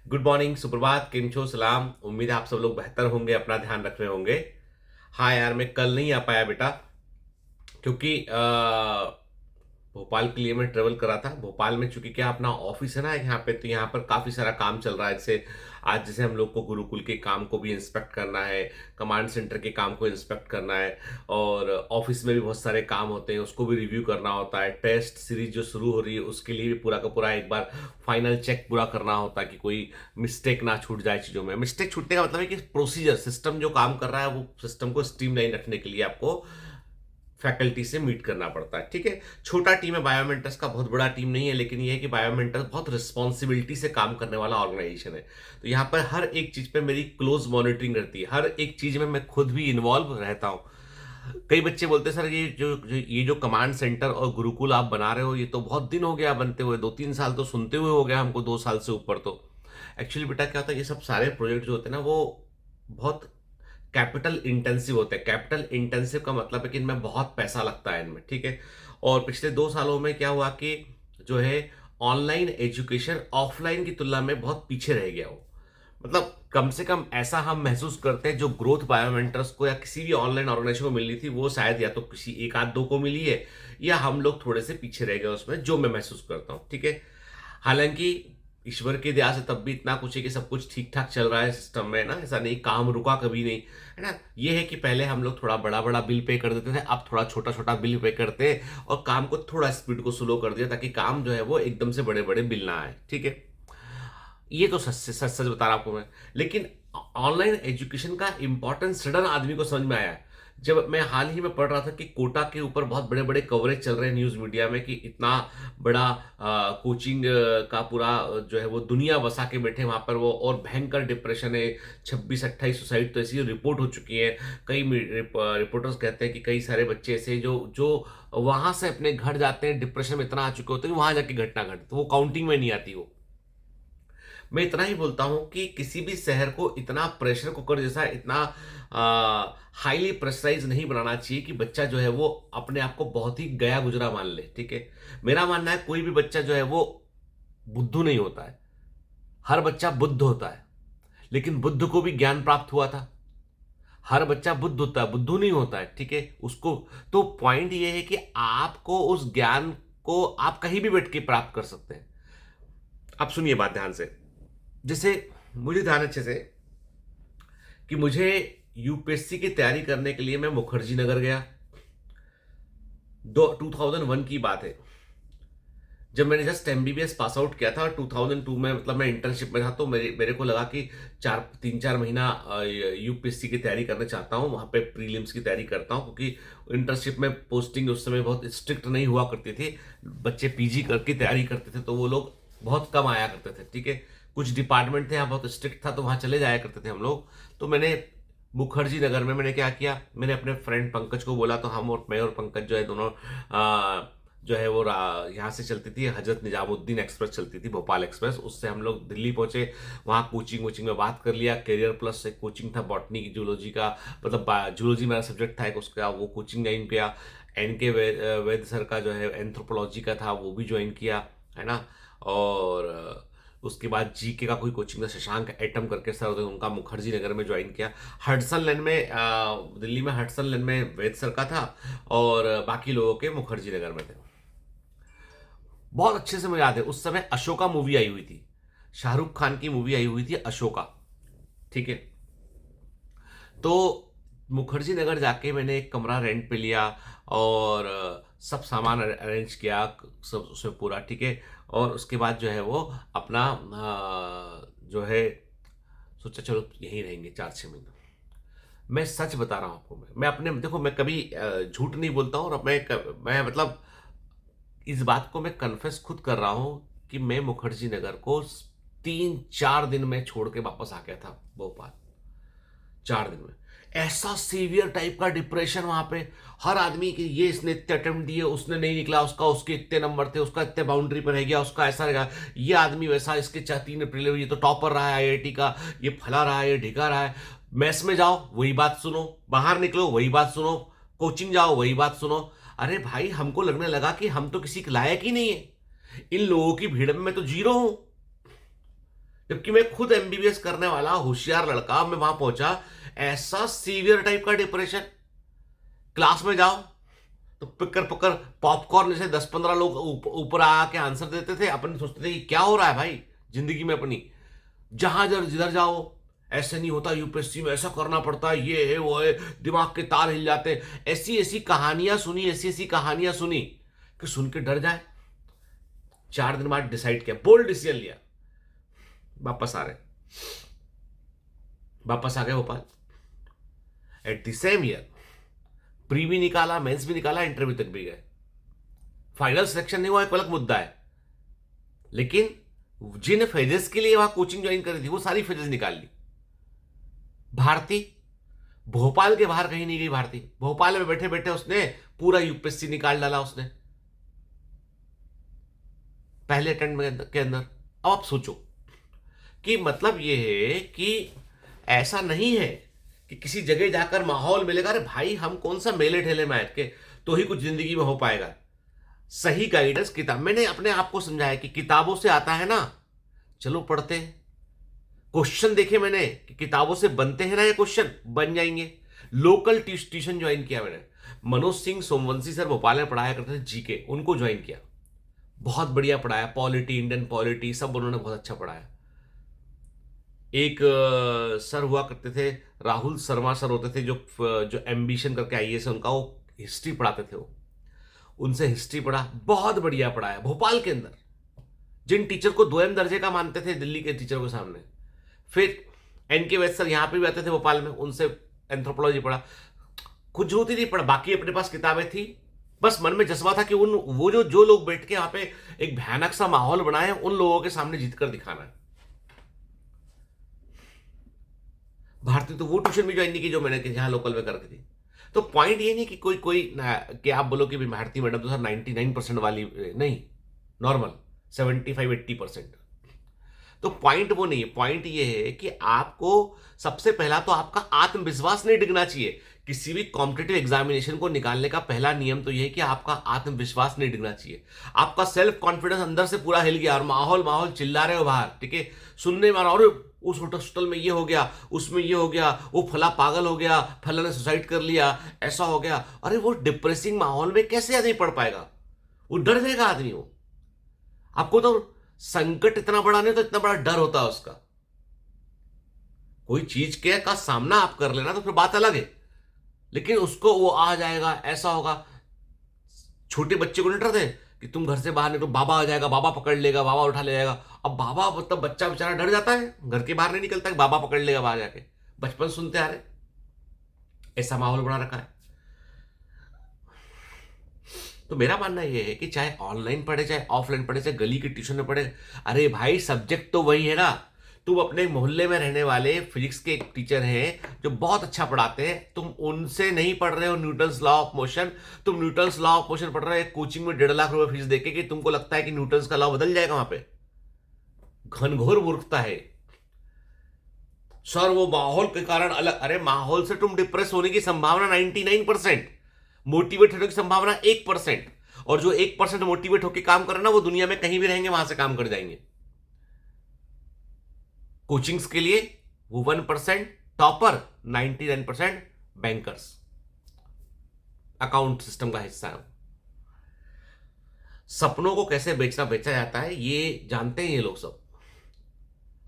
Good morning, सुप्रभात, किम छो, सलाम। उम्मीद है आप सब लोग बेहतर होंगे, अपना ध्यान रख रहे होंगे। हाँ यार, मैं कल नहीं आ पाया बेटा, क्योंकि भोपाल के लिए मैं ट्रेवल कर रहा था। भोपाल में चूंकि क्या अपना ऑफिस है ना यहाँ पे, तो यहाँ पर काफ़ी सारा काम चल रहा है। जैसे आज जैसे हम लोग को गुरुकुल के काम को भी इंस्पेक्ट करना है, कमांड सेंटर के काम को इंस्पेक्ट करना है, और ऑफिस में भी बहुत सारे काम होते हैं, उसको भी रिव्यू करना होता है। टेस्ट सीरीज जो शुरू हो रही है उसके लिए भी पूरा का पूरा एक बार फाइनल चेक पूरा करना होता है कि कोई मिस्टेक ना छूट जाए चीज़ों में। मिस्टेक छूटने का मतलब है कि प्रोसीजर सिस्टम जो काम कर रहा है वो सिस्टम को स्ट्रीमलाइन रखने के लिए आपको फैकल्टी से मीट करना पड़ता है। ठीक है, छोटा टीम है बायोमेंटर्स का, बहुत बड़ा टीम नहीं है, लेकिन ये है कि बायोमेंटर्स बहुत रिस्पॉन्सिबिलिटी से काम करने वाला ऑर्गेनाइजेशन है। तो यहाँ पर हर एक चीज पे मेरी क्लोज मॉनिटरिंग रहती है, हर एक चीज में मैं खुद भी इन्वॉल्व रहता हूँ। कई बच्चे बोलते हैं सर ये जो कमांड सेंटर और गुरुकुल आप बना रहे हो ये तो बहुत दिन हो गया बनते हुए, 2-3 साल तो सुनते हुए हो गया हमको, 2 साल से ऊपर तो। एक्चुअली बेटा क्या होता है, ये सब सारे प्रोजेक्ट जो होते हैं ना वो बहुत कैपिटल इंटेंसिव होते हैं। कैपिटल इंटेंसिव का मतलब है कि इनमें बहुत पैसा लगता है इनमें। ठीक है, और पिछले 2 सालों में क्या हुआ कि जो है ऑनलाइन एजुकेशन ऑफलाइन की तुलना में बहुत पीछे रह गया वो। मतलब कम से कम ऐसा हम महसूस करते हैं, जो ग्रोथ बायोमेंटर्स को या किसी भी ऑनलाइन ऑर्गेनाइजेशन को मिलनी थी वो शायद या तो किसी एक आध दो को मिली है, या हम लोग थोड़े से पीछे रह गए उसमें, जो मैं महसूस करता हूँ। ठीक है, हालांकि ईश्वर की दया से तब भी इतना कुछ है कि सब कुछ ठीक ठाक चल रहा है सिस्टम में ना, ऐसा नहीं काम रुका कभी नहीं है ना। ये है कि पहले हम लोग थोड़ा बड़ा बड़ा बिल पे कर देते थे, अब थोड़ा छोटा छोटा बिल पे करते हैं, और काम को थोड़ा स्पीड को स्लो कर दिया ताकि काम जो है वो एकदम से बड़े बड़े बिल ना आए। ठीक है, ये तो सच सच सच बता रहा हूं आपको मैं। लेकिन ऑनलाइन एजुकेशन का इंपॉर्टेंस सडन आदमी को समझ में आया जब मैं हाल ही में पढ़ रहा था कि कोटा के ऊपर बहुत बड़े बड़े कवरेज चल रहे हैं न्यूज मीडिया में कि इतना बड़ा कोचिंग का पूरा जो है वो दुनिया बसा के बैठे वहां पर वो, और भयंकर डिप्रेशन है। 26-28 सुसाइड तो ऐसी रिपोर्ट हो चुकी है। कई रिपोर्टर्स कहते हैं कि कई सारे बच्चे ऐसे जो जो वहां से अपने घर जाते हैं, डिप्रेशन में इतना आ चुके होते हैं कि वहां जाके घटना घटती, तो वो काउंटिंग में नहीं आती वो। मैं इतना ही बोलता हूं कि किसी भी शहर को इतना प्रेशर कुकर जैसा, इतना हाईली प्रेशराइज नहीं बनाना चाहिए कि बच्चा जो है वो अपने आप को बहुत ही गया गुजरा मान ले। ठीक है, मेरा मानना है कोई भी बच्चा जो है वो बुद्धू नहीं होता है, हर बच्चा बुद्ध होता है, लेकिन बुद्ध को भी ज्ञान प्राप्त हुआ था। हर बच्चा बुद्ध होता है, बुद्धू नहीं होता है। ठीक है, उसको तो पॉइंट ये है कि आपको उस ज्ञान को आप कहीं भी बैठ के प्राप्त कर सकते हैं। आप सुनिए बात ध्यान से। जैसे मुझे ध्यान अच्छे से कि मुझे यूपीएससी की तैयारी करने के लिए मैं मुखर्जी नगर गया। 2001 की बात है, जब मैंने जस्ट एमबीबीएस पास आउट किया था, और 2002 में मतलब मैं इंटर्नशिप में था, तो मेरे को लगा कि 3-4 महीना यूपीएससी की तैयारी करना चाहता हूँ, वहाँ पे प्रीलिम्स की तैयारी करता हूँ, क्योंकि इंटर्नशिप में पोस्टिंग उस समय बहुत स्ट्रिक्ट नहीं हुआ करती थी। बच्चे पीजी करके तैयारी करते थे तो वो लोग बहुत कम आया करते थे। ठीक है, कुछ डिपार्टमेंट थे यहाँ बहुत स्ट्रिक्ट था, तो वहाँ चले जाया करते थे हम लोग। तो मैंने मुखर्जी नगर में मैंने क्या किया, मैंने अपने फ्रेंड पंकज को बोला, तो हम और मैं और पंकज जो है दोनों जो है वो यहाँ से चलती थी, हजरत निजामुद्दीन एक्सप्रेस चलती थी, भोपाल एक्सप्रेस, उससे हम लोग दिल्ली पहुंचे। वहाँ कोचिंग वोचिंग में बात कर लिया। करियर प्लस एक कोचिंग था बॉटनी की, जूलॉजी का, मतलब जूलॉजी मेरा सब्जेक्ट था एक, उसका वो कोचिंग ज्वाइन किया। एनके वैद सर का जो है एंथ्रोपोलॉजी का था, वो भी ज्वाइन किया, है ना। और उसके बाद जीके का कोई कोचिंग था, शशांक एटम करके सर होते, उनका मुखर्जी नगर में ज्वाइन किया। हडसन लैंड में दिल्ली में हडसन लैंड में वैद सर का था, और बाकी लोगों के मुखर्जी नगर में थे। बहुत अच्छे से मुझे याद है, उस समय अशोका मूवी आई हुई थी, शाहरुख खान की मूवी आई हुई थी अशोका। ठीक है, तो मुखर्जी नगर जाके मैंने एक कमरा रेंट पे लिया, और सब सामान अरेंज किया, सब उसमें पूरा। ठीक है, और उसके बाद जो है वो अपना जो है सोचा चलो यहीं रहेंगे 4-6 महीने। मैं सच बता रहा हूँ आपको, मैं अपने देखो, मैं कभी झूठ नहीं बोलता हूँ, और मैं मतलब इस बात को मैं कन्फेस खुद कर रहा हूं कि मैं मुखर्जी नगर को 3-4 दिन में छोड़ के वापस आ गया था भोपाल। 4 दिन में ऐसा सीवियर टाइप का डिप्रेशन वहां पे। हर आदमी की ये इसने इतने अटेम्प्ट दिए, उसने नहीं निकला, उसका उसके इतने नंबर थे, उसका इतने बाउंड्री पर रह गया, उसका ऐसा रहेगा, ये आदमी वैसा, इसके 3 अप्रैल ये तो टॉपर रहा है आईआईटी का, ये फला रहा है, ये ढिका रहा है। मैस में जाओ वही बात सुनो, बाहर निकलो वही बात सुनो, कोचिंग जाओ वही बात सुनो। अरे भाई, हमको लगने लगा कि हम तो किसी के लायक ही नहीं है, इन लोगों की भीड़ में मैं तो जीरो हूं। जबकि मैं खुद एमबीबीएस करने वाला होशियार लड़का, मैं वहां पहुंचा, ऐसा सीवियर टाइप का डिप्रेशन। क्लास में जाओ तो पिकर पकर पॉपकॉर्न जैसे 10-15 लोग ऊपर आके आंसर देते थे, अपन सोचते थे कि क्या हो रहा है भाई जिंदगी में अपनी। जहां जिधर जाओ ऐसे नहीं होता, यूपीएससी में ऐसा करना पड़ता है, ये है वो है, दिमाग के तार हिल जाते हैं। ऐसी ऐसी कहानियां सुनी, ऐसी ऐसी कहानियां सुनी कि सुन के डर जाए। 4 दिन बाद डिसाइड किया, बोल्ड डिसीजन लिया, वापस आ रहे, वापस आ गए Bhopal. At the same year pre भी निकाला, मेंस भी निकाला, इंटरव्यू तक भी गए। फाइनल सिलेक्शन नहीं हुआ, एक अलग मुद्दा है, लेकिन जिन फेजेस के लिए वहां कोचिंग ज्वाइन करी थी वो सारी फेजेस निकाल ली। भारती भोपाल के बाहर कहीं नहीं गई। भारती भोपाल में बैठे बैठे उसने पूरा यूपीएससी निकाल डाला उसने पहले अटेम्प्ट के अंदर। अब आप सोचो कि मतलब ये है कि ऐसा नहीं है कि किसी जगह जाकर माहौल मिलेगा, अरे भाई हम कौन सा मेले ठेले में के तो ही कुछ जिंदगी में हो पाएगा। सही गाइडेंस किताब, मैंने अपने आप को समझाया कि किताबों से आता है ना, चलो पढ़ते हैं। क्वेश्चन देखे मैंने कि किताबों से बनते हैं ना ये क्वेश्चन, बन जाएंगे। लोकल ट्यूशन ज्वाइन किया मैंने, मनोज सिंह सोमवंशी सर भोपाल में पढ़ाया करते थे जीके, उनको ज्वाइन किया। बहुत बढ़िया पढ़ाया, पॉलिटी, इंडियन पॉलिटी सब उन्होंने बहुत अच्छा पढ़ाया। एक सर हुआ करते थे, राहुल शर्मा सर होते थे, जो एम्बिशन करके आईएएस है उनका, वो हिस्ट्री पढ़ाते थे। वो उनसे हिस्ट्री पढ़ा, बहुत बढ़िया पढ़ाया भोपाल के अंदर। जिन टीचर को 2M दर्जे का मानते थे दिल्ली के टीचर के सामने। फिर एनके वैद सर यहाँ पे भी आते थे भोपाल में, उनसे एंथ्रोपोलॉजी पढ़ा। कुछ जरूरत ही नहीं पढ़ा, बाकी अपने पास किताबें थी, बस मन में जज्बा था कि वो जो लोग बैठ के यहाँ पे एक भयानक सा माहौल बनाए, उन लोगों के सामने जीत कर दिखाना है। भारतीय तो वो ट्यूशन भी ज्वाइन नहीं की जो मैंने यहाँ लोकल में करती थी। तो पॉइंट ये नहीं कि कोई कि आप बोलो कि भारती मैडम तो सर 99% वाली नहीं, नॉर्मल 75-80%। तो पॉइंट वो नहीं है, पॉइंट ये है कि आपको सबसे पहला तो आपका आत्मविश्वास नहीं डिगना चाहिए। किसी भी कॉम्पिटिटिव एग्जामिनेशन को निकालने का पहला नियम तो ये है कि आपका आत्मविश्वास नहीं डिगना चाहिए। आपका सेल्फ कॉन्फिडेंस अंदर से पूरा हिल गया और माहौल चिल्ला रहे हो बाहर, ठीक है, सुनने में, और उस होटल में ये हो गया, उसमें ये हो गया, वो फला पागल हो गया, फला ने सुसाइड कर लिया, ऐसा हो गया। अरे वो डिप्रेसिंग माहौल में कैसे आदमी पढ़ पाएगा? वो डर जाएगा आदमी। वो आपको तो संकट इतना बड़ा नहीं तो इतना बड़ा डर होता है उसका। कोई चीज के का सामना आप कर लेना तो फिर बात अलग है, लेकिन उसको वो आ जाएगा, ऐसा होगा। छोटे बच्चे को नहीं डरते कि तुम घर से बाहर नहीं तो बाबा आ जाएगा, बाबा पकड़ लेगा, बाबा उठा ले जाएगा। अब बाबा मतलब बच्चा बेचारा डर जाता है, घर के बाहर नहीं निकलता कि बाबा पकड़ लेगा बाहर जाके। बचपन सुनते आ रहे, ऐसा माहौल बना रखा है। तो मेरा मानना यह है कि चाहे ऑनलाइन पढ़े, चाहे ऑफलाइन पढ़े, चाहे गली के ट्यूशन में पढ़े, अरे भाई सब्जेक्ट तो वही है ना। तुम अपने मोहल्ले में रहने वाले फिजिक्स के एक टीचर हैं जो बहुत अच्छा पढ़ाते हैं, तुम उनसे नहीं पढ़ रहे हो न्यूटन्स लॉ ऑफ मोशन, तुम न्यूटन्स लॉ ऑफ मोशन पढ़ रहे हो कोचिंग में 1.5 लाख रुपए फीस देके, कि तुमको लगता है कि न्यूटन्स का लॉ बदल जाएगा वहां पे। घनघोर मूर्खता है सर, वो माहौल के कारण अलग। अरे माहौल से तुम डिप्रेस होने की संभावना 99%, मोटिवेट होने की संभावना 1%। और जो 1% मोटिवेट होकर काम कर रहे ना, वो दुनिया में कहीं भी रहेंगे, वहां से काम कर जाएंगे। कोचिंग्स के लिए वो 1% टॉपर, 99% बैंकर्स, अकाउंट सिस्टम का हिस्सा है। सपनों को कैसे बेचा जाता है ये जानते हैं ये लोग सब।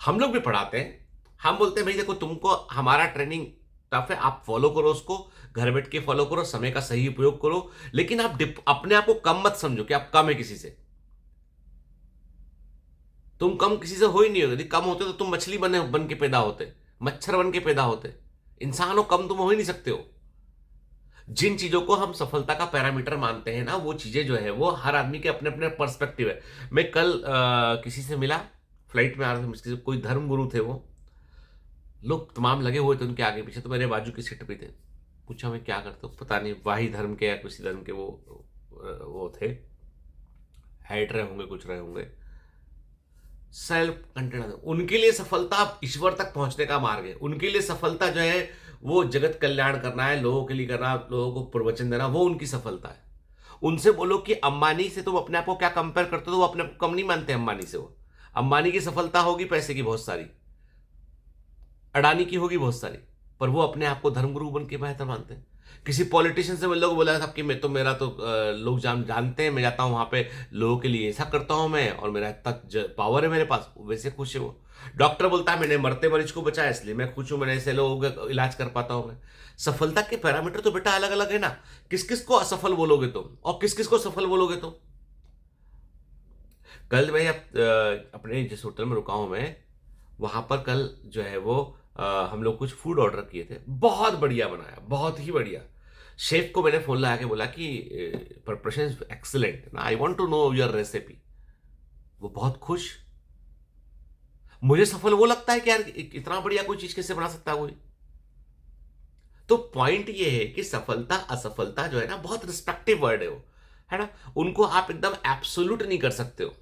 हम लोग भी पढ़ाते हैं, हम बोलते हैं भाई देखो तुमको हमारा ट्रेनिंग टफ है, आप फॉलो करो उसको, घर बैठ के फॉलो करो, समय का सही उपयोग करो, लेकिन आप अपने आप को कम मत समझो कि आप कम है किसी से। तुम कम किसी से हो ही नहीं हो। यदि कम होते तो तुम मछली बन के पैदा होते, मच्छर बन के पैदा होते। इंसान हो, कम तुम हो ही नहीं सकते हो। जिन चीजों को हम सफलता का पैरामीटर मानते हैं ना, वो चीजें जो है वो हर आदमी के अपने अपने पर्सपेक्टिव है। मैं कल किसी से मिला, फ्लाइट में आ रहे थे, कोई धर्म गुरु थे, वो लोग तमाम लगे हुए थे उनके आगे पीछे, तो मेरे बाजू की सीट पे थे। पूछा मैं क्या करते हो, पता नहीं वाही धर्म के या किसी धर्म के वो थे, हेड रहे होंगे, कुछ रहे होंगे, सेल्फ कंटेंट। उनके लिए सफलता ईश्वर तक पहुंचने का मार्ग है। उनके लिए सफलता जो है वो जगत कल्याण करना है, लोगों के लिए करना, लोगों को प्रवचन देना, वो उनकी सफलता है। उनसे बोलो कि अंबानी से तुम अपने आप को क्या कंपेयर करते हो, तो वो अपने आप को कम नहीं मानते अंबानी से। वो अंबानी की सफलता होगी पैसे की बहुत सारी, अडानी की होगी बहुत सारी, पर वो अपने आप को धर्मगुरु बन के बेहतर मानते हैं। किसी पॉलिटिशियन से मैं लोग बोला था कि मैं तो मेरा तो लोग जानते हैं, मैं जाता हूँ वहां पे लोगों के लिए ऐसा करता हूं मैं, और मेरा इतना पावर है मेरे पास, वैसे खुश है वो। डॉक्टर बोलता है मैंने मरते मरीज को बचाया इसलिए मैं खुश हूं, मैंने ऐसे लोगों का इलाज कर पाता हूं मैं। सफलता के पैरामीटर तो बेटा अलग अलग है ना। किस किस को असफल बोलोगे तुम और किस किस को सफल बोलोगे तुम। कल मैं अपने जिस होटल में रुका हूं मैं, वहां पर कल जो है वो हम लोग कुछ फूड ऑर्डर किए थे, बहुत बढ़िया बनाया, बहुत ही बढ़िया। शेफ को मैंने फोन लगा के बोला कि प्रिपरेशन इज एक्सीलेंट ना, I want to know your recipe. वो बहुत खुश। मुझे सफल वो लगता है कि यार इतना बढ़िया कोई चीज कैसे बना सकता है कोई। तो पॉइंट ये है कि सफलता असफलता जो है ना, बहुत रिस्पेक्टिव वर्ड है वो, है ना। उनको आप एकदम एब्सोल्यूट नहीं कर सकते हो।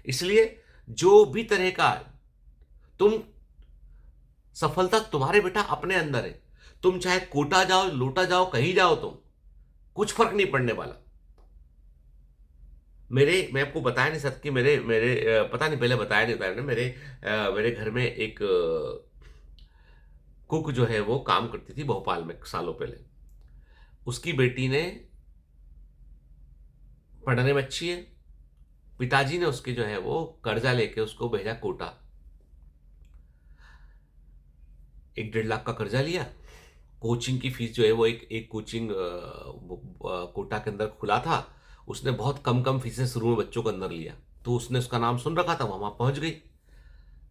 इसलिए जो भी तरह का तुम, सफलता तुम्हारे बेटा अपने अंदर है। तुम चाहे कोटा जाओ लोटा जाओ कहीं जाओ, तुम कुछ फर्क नहीं पड़ने वाला। मैं आपको बताया नहीं सकती, मेरे मेरे पता नहीं पहले बताया नहीं बताया ना, मेरे घर में एक कुक जो है वो काम करती थी भोपाल में सालों पहले। उसकी बेटी ने पढ़ने में अच्छी है, पिताजी ने उसके जो है वो कर्जा लेके उसको भेजा कोटा। 1-1.5 लाख का कर्जा लिया। कोचिंग की फीस जो है वो एक एक कोचिंग कोटा के अंदर खुला था। उसने बहुत कम कम फीसें शुरू में बच्चों को अंदर लिया, तो उसने उसका नाम सुन रखा था, वहां पहुंच गई।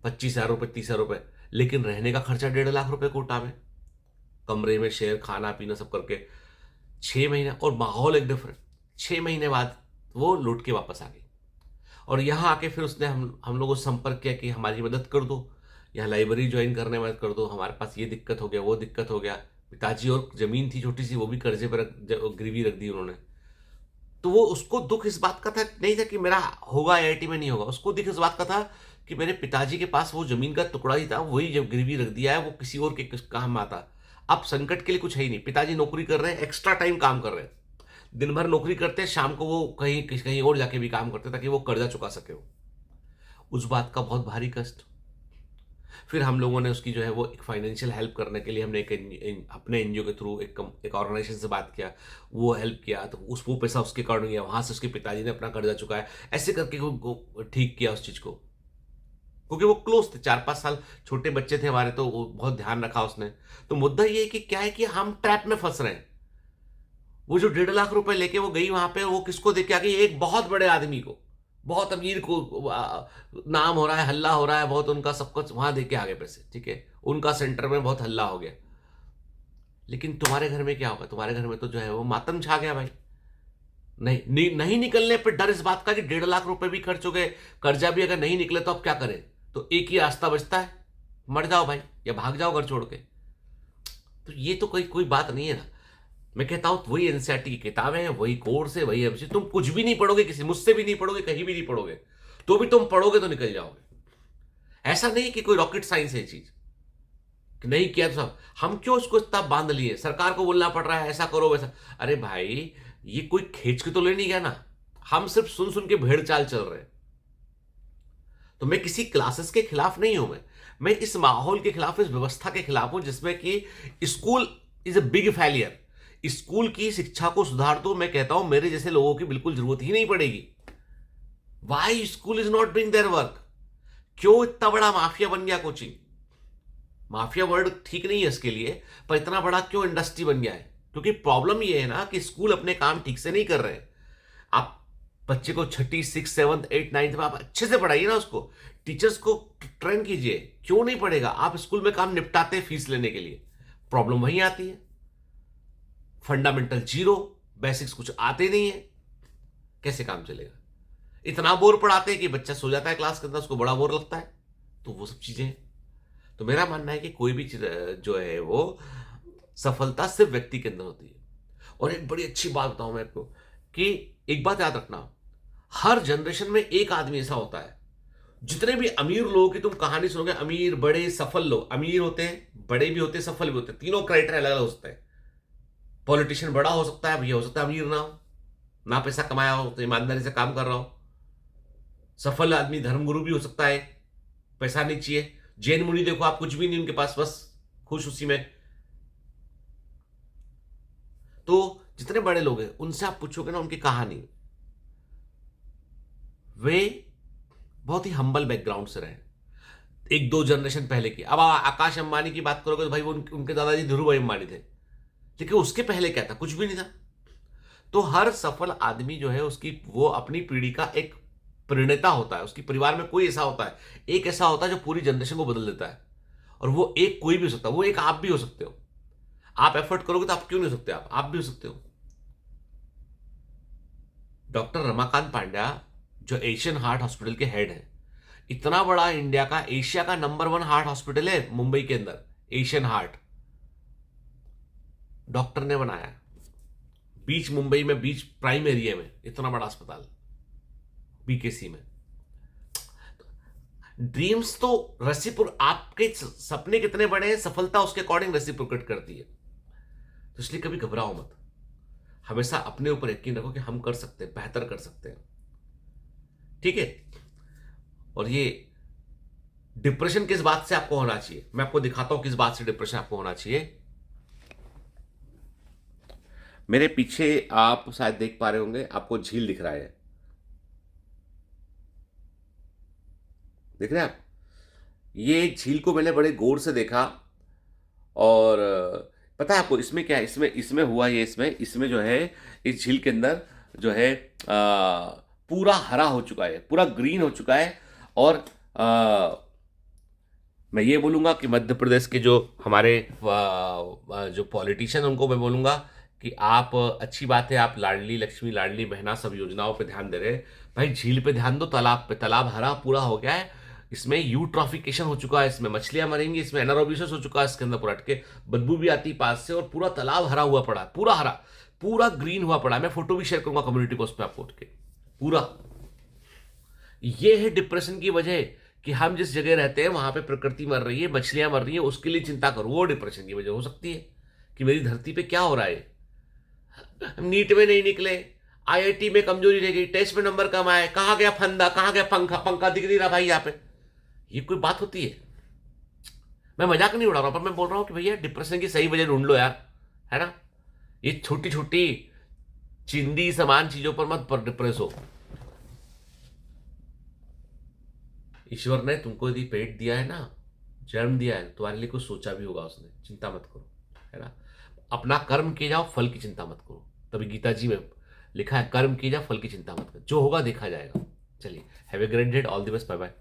25,000 रुपये 30,000 रुपये, लेकिन रहने का खर्चा 1.5 लाख रुपए कोटा में, कमरे में शेयर खाना पीना सब करके। 6 महीने और माहौल एक डिफरेंट। 6 महीने बाद वो लौट के वापस आ गई। और यहाँ आके फिर उसने हम लोगों से संपर्क किया कि हमारी मदद कर दो, यहाँ लाइब्रेरी ज्वाइन करने में मदद कर दो, हमारे पास ये दिक्कत हो गया वो दिक्कत हो गया। पिताजी और जमीन थी छोटी सी, वो भी कर्जे पर गिरवी रख दी उन्होंने। तो वो उसको दुख इस बात का था नहीं था कि मेरा होगा आईआईटी में नहीं होगा, उसको दुख इस बात का था कि मेरे पिताजी के पास वो जमीन का टुकड़ा ही था, वही जब गिरवी रख दिया है, वो किसी और के काम आता। अब संकट के लिए कुछ है ही नहीं। पिताजी नौकरी कर रहे हैं, एक्स्ट्रा टाइम काम कर रहे हैं, दिन भर नौकरी करते हैं, शाम को वो कहीं कहीं और जाके भी काम करते ताकि वो कर्जा चुका सके वो। उस बात का बहुत भारी कष्ट। फिर हम लोगों ने उसकी जो है वो एक फाइनेंशियल हेल्प करने के लिए हमने अपने एनजीओ के थ्रू एक ऑर्गेनाइजेशन से बात किया, वो हेल्प किया, तो वो पैसा उसके अकाउंट में गया, वहां से उसके पिताजी ने अपना कर्जा चुकाया, ऐसे करके वो ठीक किया उस चीज को। क्योंकि वो क्लोज थे, 4-5 साल छोटे बच्चे थे हमारे, तो वो बहुत ध्यान रखा उसने। तो मुद्दा ये है कि क्या है कि हम ट्रैप में फंस रहे हैं। वो जो 1.5 लाख रुपए लेके वो गई वहां पे, वो किसको देके आ गई, एक बहुत बड़े आदमी को, बहुत अमीर को, नाम हो रहा है, हल्ला हो रहा है बहुत उनका, सब कुछ वहां देके आ गए पैसे, ठीक है। उनका सेंटर में बहुत हल्ला हो गया। लेकिन तुम्हारे घर में क्या होगा, तुम्हारे घर में तो जो है वो मातम छा गया भाई। नहीं निकलने पे डर इस बात का कि 1.5 लाख रुपए भी खर्च हो गए, कर्जा भी अगर नहीं निकले तो अब क्या करें। तो एक ही रास्ता बचता है, मर जाओ भाई या भाग जाओ घर छोड़ के। तो ये तो कोई कोई बात नहीं है ना। मैं कहता हूं वही एनसीईआरटी की किताबें हैं, वही कोर्स है, वही एमसी। तुम कुछ भी नहीं पढ़ोगे, किसी मुझसे भी नहीं पढ़ोगे, कहीं भी नहीं पढ़ोगे, तो भी तुम पढ़ोगे तो निकल जाओगे। ऐसा नहीं कि कोई रॉकेट साइंस है चीज कि नहीं किया तो सब। हम क्यों उसको इतना बांध लिए, सरकार को बोलना पड़ रहा है ऐसा करो वैसा। अरे भाई ये कोई खींच के तो ले नहीं गया ना, हम सिर्फ सुन सुन के भेड़ चाल चल रहे हैं। तो मैं किसी क्लासेस के खिलाफ नहीं हूं, मैं इस माहौल के खिलाफ, इस व्यवस्था के खिलाफ हूं जिसमें कि school is a big failure. School की शिक्षा को सुधार दो, मैं कहता हूं मेरे जैसे लोगों की बिल्कुल जरूरत ही नहीं पड़ेगी। Why school is not doing their work. क्यों इतना बड़ा माफिया बन गया कोचिंग। माफिया वर्ड ठीक नहीं है इसके लिए, पर इतना बड़ा क्यों इंडस्ट्री बन गया है। क्योंकि प्रॉब्लम यह है ना कि स्कूल अपने काम ठीक से नहीं कर रहे। आप बच्चे को छठी 6, 7, 8, 9 में आप अच्छे से पढ़ाइए ना उसको, टीचर्स को ट्रेन कीजिए। क्यों नहीं पढ़ेगा, आप स्कूल में काम निपटाते हैं फीस लेने के लिए, प्रॉब्लम वहीं आती है। फंडामेंटल जीरो, बेसिक्स कुछ आते नहीं है, कैसे काम चलेगा। इतना बोर पढ़ाते हैं कि बच्चा सो जाता है क्लास के अंदर, उसको बड़ा बोर लगता है। तो वो सब चीजें। तो मेरा मानना है कि कोई भी चीज जो है वो सफलता सिर्फ व्यक्ति के अंदर होती है। और एक बड़ी अच्छी बात बताऊं मैं आपको कि एक बात याद रखना, हर जनरेशन में एक आदमी ऐसा होता है। जितने भी अमीर लोगों की तुम कहानी सुनोगे, अमीर बड़े सफल लोग, अमीर होते हैं, बड़े भी होते हैं, सफल भी होते हैं, तीनों क्राइटेरिया अलग अलग होता है। पॉलिटिशियन बड़ा हो सकता है, भैया हो सकता है अमीर ना हो, ना पैसा कमाया हो तो ईमानदारी से काम कर रहा हो। सफल आदमी धर्मगुरु भी हो सकता है, पैसा नहीं चाहिए। जैन मुनि देखो आप, कुछ भी नहीं उनके पास, बस खुश उसी में। तो जितने बड़े लोग हैं उनसे आप पूछोगे ना उनकी कहानी, वे बहुत ही हम्बल बैकग्राउंड से रहे, एक दो जनरेशन पहले की। अब आकाश अंबानी की बात करोगे तो भाई वो उनके दादाजी धीरू भाई अंबानी थे, लेकिन उसके पहले क्या था? कुछ भी नहीं था। तो हर सफल आदमी जो है उसकी वो अपनी पीढ़ी का एक प्रणेता होता है। उसकी परिवार में कोई ऐसा होता है, एक ऐसा होता है जो पूरी जनरेशन को बदल देता है। और वो एक कोई भी हो सकता है, वो एक आप भी हो सकते हो। आप एफर्ट करोगे तो आप क्यों नहीं हो सकते? आप भी हो सकते हो। डॉक्टर रमाकांत पांड्या जो एशियन हार्ट हॉस्पिटल के हेड है, इतना बड़ा इंडिया का, एशिया का नंबर 1 हार्ट हॉस्पिटल है मुंबई के अंदर, एशियन हार्ट डॉक्टर ने बनाया, बीच मुंबई में, बीच प्राइम एरिया में, इतना बड़ा अस्पताल बीकेसी में। ड्रीम्स तो रेसिप्रोकेट, आपके सपने कितने बड़े हैं, सफलता उसके अकॉर्डिंग रेसिप्रोकेट करती है। तो इसलिए कभी घबराओ मत, हमेशा अपने ऊपर यकीन रखो कि हम कर सकते हैं, बेहतर कर सकते हैं। ठीक है? और ये डिप्रेशन किस बात से आपको होना चाहिए, मैं आपको दिखाता हूं किस बात से डिप्रेशन आपको होना चाहिए। मेरे पीछे आप शायद देख पा रहे होंगे, आपको झील दिख रहा है, देख रहे हैं आप? ये झील को मैंने बड़े गौर से देखा। और पता है आपको इसमें क्या है? इसमें इसमें हुआ ये, इसमें इसमें जो है, इस झील के अंदर जो है पूरा हरा हो चुका है, पूरा ग्रीन हो चुका है। और मैं ये बोलूँगा कि मध्य प्रदेश के जो हमारे जो पॉलिटिशियन, उनको मैं बोलूँगा कि आप, अच्छी बात है आप लाडली लक्ष्मी, लाडली बहना, सब योजनाओं पे ध्यान दे रहे हैं। भाई झील पे ध्यान दो, तालाब पे। तालाब हरा पूरा हो गया है, इसमें यूट्रॉफिकेशन हो चुका है, इसमें मछलियां मरेंगी, इसमें एनारोबिसिस हो चुका है, इसके अंदर पूरा अटके, बदबू भी आती पास से, और पूरा तालाब हरा हुआ पड़ा है, पूरा हरा, पूरा ग्रीन हुआ पड़ा है। मैं फोटो भी शेयर करूंगा कम्युनिटी पोस्ट पे आपको उठ के पूरा। ये है डिप्रेशन की वजह, कि हम जिस जगह रहते हैं वहां पे प्रकृति मर रही है, मछलियां मर रही है, उसके लिए चिंता करो, वो डिप्रेशन की वजह हो सकती है कि मेरी धरती पे क्या हो रहा है। नीट में नहीं निकले, आईआईटी में कमजोरी रह गई, टेस्ट में नंबर कम आए, कहां गया फंदा, कहां गया पंखा, पंखा दिख नहीं रहा भाई यहाँ पे। ये कोई बात होती है? मैं मजाक नहीं उड़ा रहा हूं, पर मैं बोल रहा हूं कि भैया डिप्रेशन की सही वजह ढूंढ लो यार, है ना? ये छोटी छोटी चिंदी समान चीजों पर मत पर डिप्रेस हो। ईश्वर ने तुमको यदि पेट दिया है ना, जन्म दिया है, तुम्हारे लिए कुछ सोचा भी होगा उसने, चिंता मत करो, है ना? अपना कर्म किए जाओ, फल की चिंता मत करो। तभी गीता जी में लिखा है, कर्म किए जाओ, फल की चिंता मत करो, जो होगा देखा जाएगा। चलिए, have a great day, all the best, bye bye.